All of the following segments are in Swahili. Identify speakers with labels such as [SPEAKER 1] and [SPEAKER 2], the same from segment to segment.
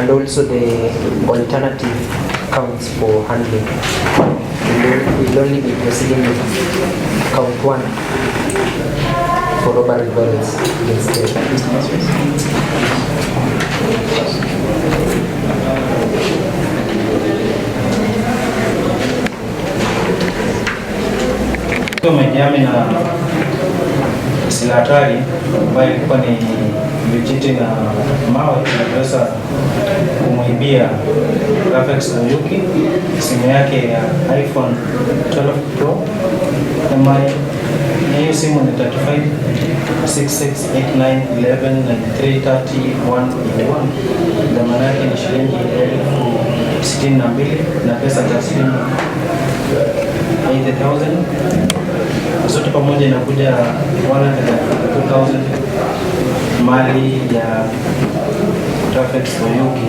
[SPEAKER 1] and also the alternative counts for handling. We'll only be proceeding with count 1 for robbery violence instead.
[SPEAKER 2] Umejami na silaha hatari ambayo ilikuwa ni vijiti na mawe inaweza kumuibia graphics na Yuki, simu yake ya iPhone 12 Pro na hiyo simu ni 356689119331 dhamana yake ni shilingi 62,000 na pesa taslimu 80,000. Zote pamoja inakuja 102,000 mali ya traffic for Yuki,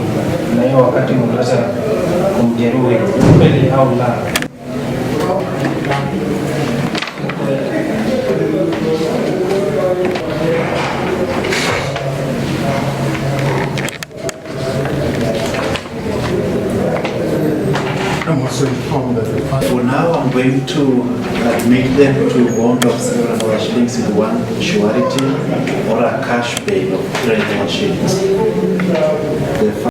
[SPEAKER 2] na hiyo wakati mnaweza kumjeruhi kweli au la.
[SPEAKER 3] I'm also informed that
[SPEAKER 4] for now I'm going to admit them to bond of 700 shillings in one surety or a cash bail of 300 shillings.